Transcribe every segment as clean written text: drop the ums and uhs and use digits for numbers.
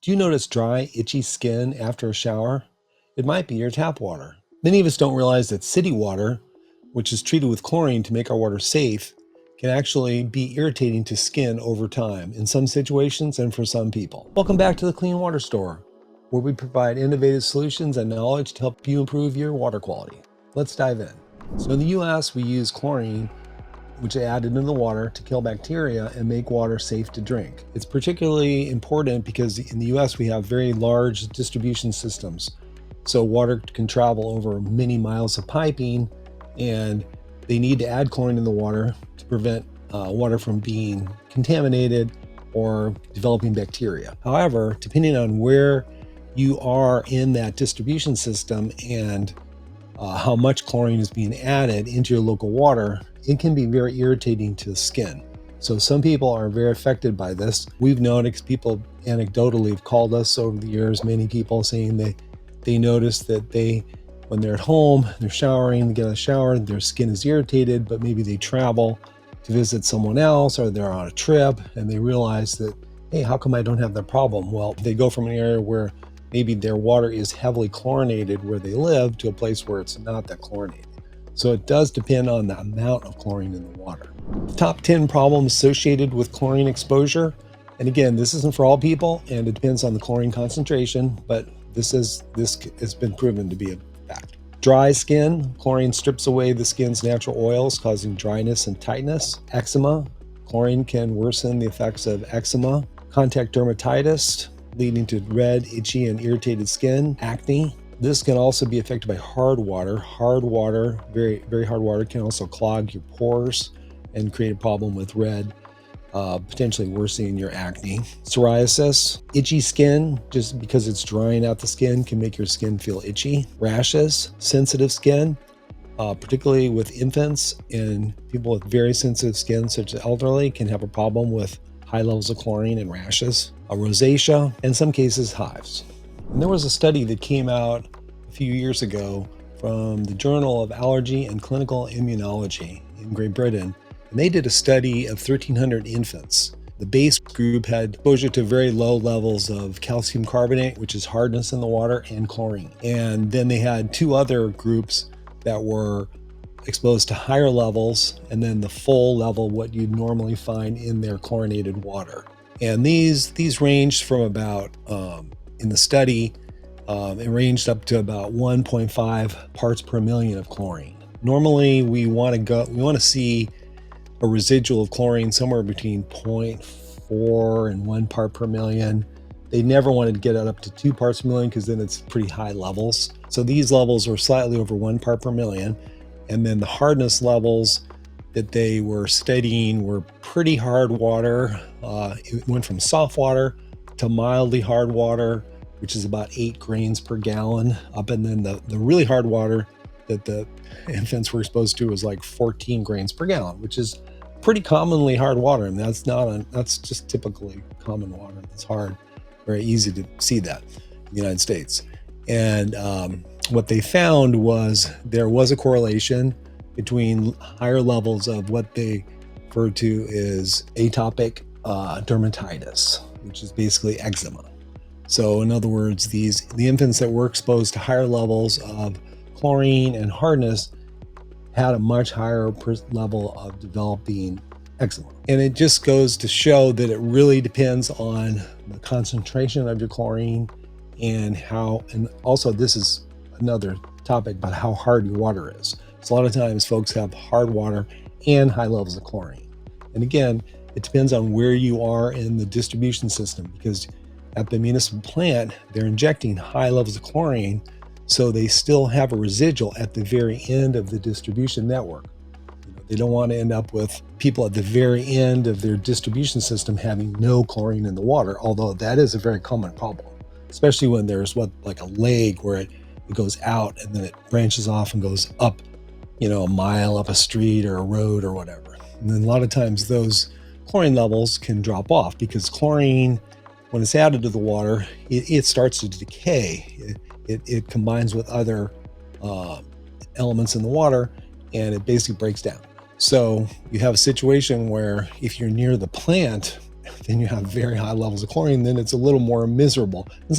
Do you notice dry, itchy skin after a shower? It might be your tap water. Many of us don't realize that city water, which is treated with chlorine to make our water safe, can actually be irritating to skin over time in some situations and for some people. Welcome back to the Clean Water Store, where we provide innovative solutions and knowledge to help you improve your water quality. Let's dive in. So in the US, we use chlorine, which is added into the water to kill bacteria and make water safe to drink. It's particularly important because in the US, we have very large distribution systems. So water can travel over many miles of piping, and they need to add chlorine in the water to prevent water from being contaminated or developing bacteria. However, depending on where you are in that distribution system and how much chlorine is being added into your local water, it can be very irritating to the skin. So some people are very affected by this. We've noticed people anecdotally have called us over the years, many people saying they notice that when they're at home, they're showering, they get out of the shower, their skin is irritated, but maybe they travel to visit someone else or they're on a trip and they realize that, hey, how come I don't have that problem? Well, they go from an area where maybe their water is heavily chlorinated where they live to a place where it's not that chlorinated. So it does depend on the amount of chlorine in the water. The top 10 problems associated with chlorine exposure. And again, this isn't for all people and it depends on the chlorine concentration, but this has been proven to be a fact. Dry skin. Chlorine strips away the skin's natural oils, causing dryness and tightness. Eczema. Chlorine can worsen the effects of eczema. Contact dermatitis, leading to red, itchy, and irritated skin. Acne. This can also be affected by hard water. Hard water, very, very hard water, can also clog your pores and create a problem with red, potentially worsening your acne. Psoriasis. Itchy skin, just because it's drying out the skin, can make your skin feel itchy. Rashes. Sensitive skin, particularly with infants and people with very sensitive skin, such as elderly, can have a problem with high levels of chlorine and rashes. Rosacea, in some cases hives. And there was a study that came out a few years ago from the Journal of Allergy and Clinical Immunology in Great Britain, and they did a study of 1,300 infants. The base group had exposure to very low levels of calcium carbonate, which is hardness in the water, and chlorine. And then they had two other groups that were exposed to higher levels, and then the full level, what you'd normally find in their chlorinated water. And these ranged from about, in the study, it ranged up to about 1.5 parts per million of chlorine. Normally, we want to see a residual of chlorine somewhere between 0.4 and 1 part per million. They never wanted to get it up to 2 parts per million because then it's pretty high levels. So these levels were slightly over 1 part per million. And then the hardness levels that they were studying were pretty hard water. It went from soft water to mildly hard water, which is about 8 grains per gallon, up, and then the really hard water that the infants were exposed to was like 14 grains per gallon, which is pretty commonly hard water. And that's just typically common water. It's hard, very easy to see that in the United States. And what they found was there was a correlation between higher levels of what they refer to as atopic dermatitis, which is basically eczema. So in other words, the infants that were exposed to higher levels of chlorine and hardness had a much higher level of developing eczema. And it just goes to show that it really depends on the concentration of your chlorine and also this is another topic about how hard your water is. So a lot of times folks have hard water and high levels of chlorine. And again, it depends on where you are in the distribution system, because at the municipal plant, they're injecting high levels of chlorine, so they still have a residual at the very end of the distribution network. They don't want to end up with people at the very end of their distribution system having no chlorine in the water, although that is a very common problem, especially when there's like a leg where it goes out and then it branches off and goes up, a mile up a street or a road or whatever. And then a lot of times those chlorine levels can drop off because chlorine, when it's added to the water, it starts to decay. It combines with other elements in the water and it basically breaks down. So you have a situation where if you're near the plant then you have very high levels of chlorine, then it's a little more miserable. And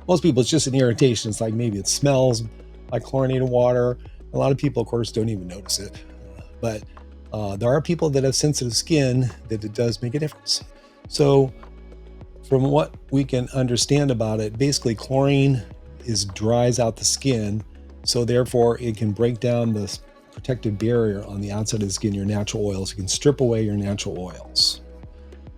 most people, it's just an irritation. It's like maybe it smells like chlorinated water. A lot of people, of course, don't even notice it. But there are people that have sensitive skin that it does make a difference. So from what we can understand about it, basically chlorine dries out the skin. So therefore it can break down the protective barrier on the outside of the skin, your natural oils. It can strip away your natural oils.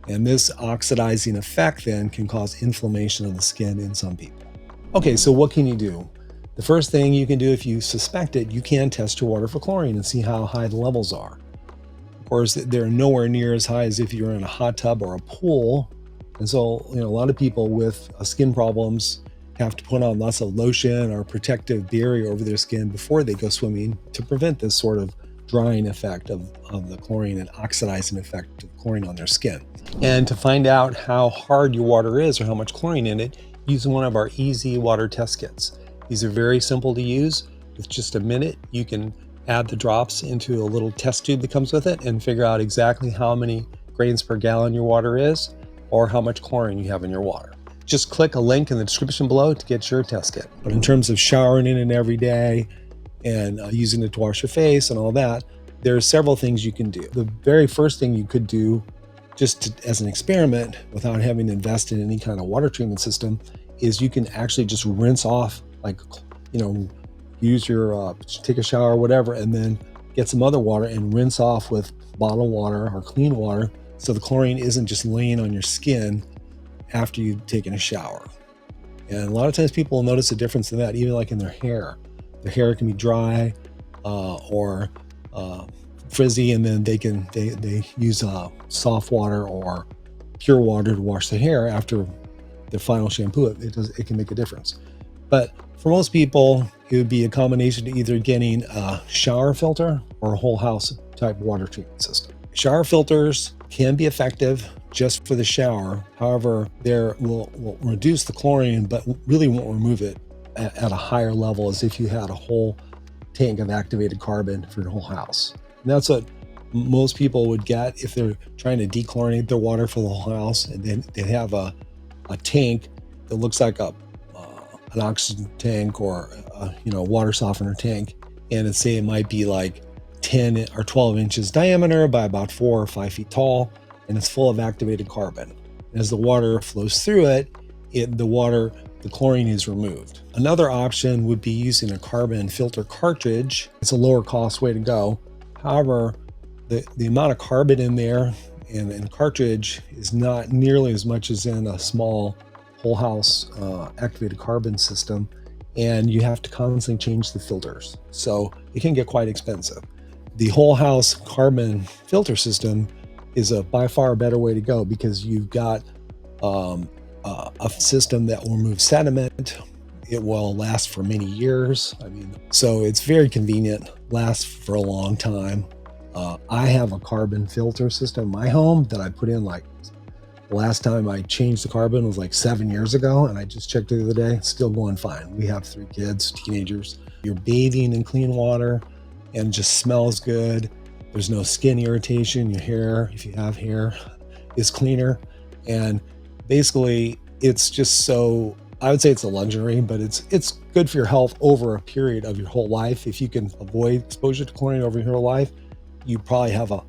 And this oxidizing effect then can cause inflammation of the skin in some people. Okay, so what can you do? The first thing you can do, if you suspect it, you can test your water for chlorine and see how high the levels are. Of course, they're nowhere near as high as if you're in a hot tub or a pool. And so, a lot of people with skin problems have to put on lots of lotion or protective barrier over their skin before they go swimming to prevent this sort of drying effect of the chlorine and oxidizing effect of chlorine on their skin. And to find out how hard your water is or how much chlorine in it, use one of our easy water test kits. These are very simple to use. With just a minute, you can add the drops into a little test tube that comes with it and figure out exactly how many grains per gallon your water is or how much chlorine you have in your water. Just click a link in the description below to get your test kit. But in terms of showering in it every day and using it to wash your face and all that, there are several things you can do. The very first thing you could do, as an experiment without having to invest in any kind of water treatment system, is you can actually just rinse off, use your, take a shower or whatever, and then get some other water and rinse off with bottled water or clean water so the chlorine isn't just laying on your skin after you've taken a shower. And a lot of times people will notice a difference in that, even like in their hair. Their hair can be dry or frizzy, and then they use soft water or pure water to wash their hair after the final shampoo. It can make a difference. But for most people, it would be a combination of either getting a shower filter or a whole house type water treatment system. Shower filters can be effective just for the shower. However, they will reduce the chlorine, but really won't remove it at a higher level as if you had a whole tank of activated carbon for your whole house. And that's what most people would get if they're trying to dechlorinate their water for the whole house. And then they have a tank that looks like an oxygen tank or a water softener tank, and it might be like 10 or 12 inches diameter by about 4 or 5 feet tall, and it's full of activated carbon. As the water flows through it, the chlorine is removed. Another option would be using a carbon filter cartridge. It's a lower cost way to go. However, the amount of carbon in there and in cartridge is not nearly as much as in a small whole house activated carbon system, and you have to constantly change the filters. So it can get quite expensive. The whole house carbon filter system is a by far better way to go because you've got a system that will remove sediment. It will last for many years. So it's very convenient, lasts for a long time. I have a carbon filter system in my home that I put in the last time I changed the carbon was 7 years ago, and I just checked it the other day. It's still going fine. We have 3 kids, teenagers. You're bathing in clean water and it just smells good. There's no skin irritation. Your hair, if you have hair, is cleaner. And basically, it's just I would say it's a luxury, but it's good for your health over a period of your whole life. If you can avoid exposure to chlorine over your whole life, you probably have a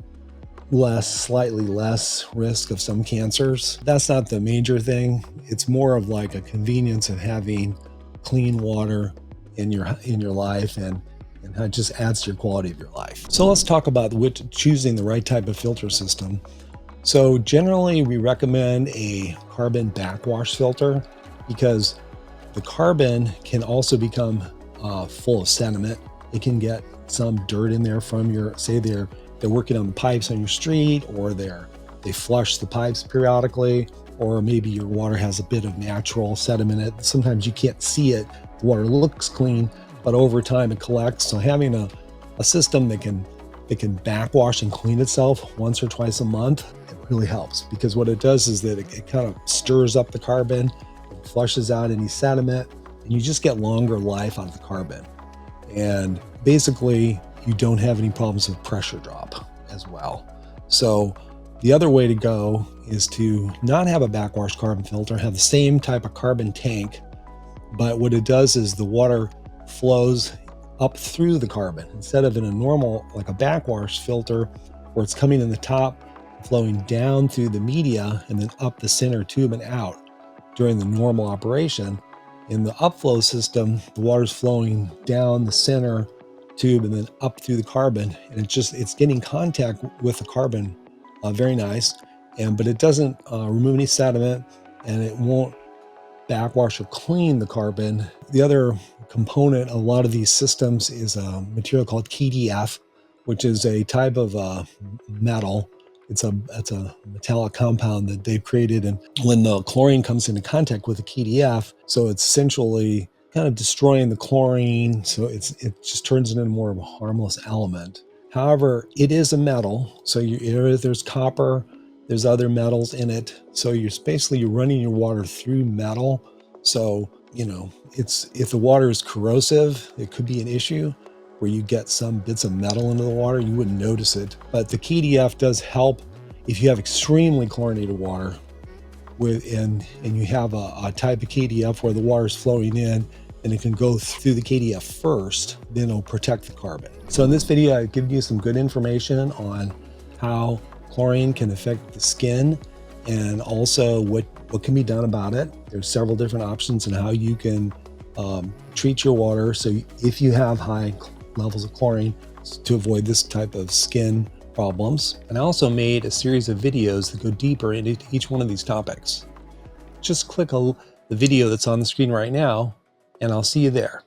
slightly less risk of some cancers. That's not the major thing. It's more of a convenience of having clean water in your life, and it just adds to your quality of your life. So let's talk about choosing the right type of filter system. So generally we recommend a carbon backwash filter because the carbon can also become full of sediment. It can get some dirt in there from they're working on the pipes on your street, or they flush the pipes periodically, or maybe your water has a bit of natural sediment in it. Sometimes you can't see it. The water looks clean, but over time it collects. So having a system that can backwash and clean itself once or twice a month, it really helps, because what it does is that it kind of stirs up the carbon, it flushes out any sediment, and you just get longer life out of the carbon. And basically, you don't have any problems with pressure drop as well. So the other way to go is to not have a backwash carbon filter, have the same type of carbon tank, but what it does is the water flows up through the carbon instead of in a normal, like a backwash filter, where it's coming in the top, flowing down through the media and then up the center tube and out during the normal operation. In the upflow system, the water's flowing down the center tube and then up through the carbon, and it's getting contact with the carbon, very nice, but it doesn't remove any sediment, and it won't backwash or clean the carbon. The other component, a lot of these systems, is a material called KDF, which is a type of metal. It's a metallic compound that they've created, and when the chlorine comes into contact with the KDF, so it's essentially kind of destroying the chlorine, so it just turns it into more of a harmless element. However, it is a metal, so there's copper, there's other metals in it, so you're running your water through metal. So if the water is corrosive, it could be an issue where you get some bits of metal into the water. You wouldn't notice it, but the KDF does help if you have extremely chlorinated water and you have a type of KDF where the water is flowing in and it can go through the KDF first, then it'll protect the carbon. So in this video, I've given you some good information on how chlorine can affect the skin and also what can be done about it. There's several different options in how you can treat your water, so if you have high levels of chlorine, to avoid this type of skin problems. And I also made a series of videos that go deeper into each one of these topics. Just click the video that's on the screen right now, and I'll see you there.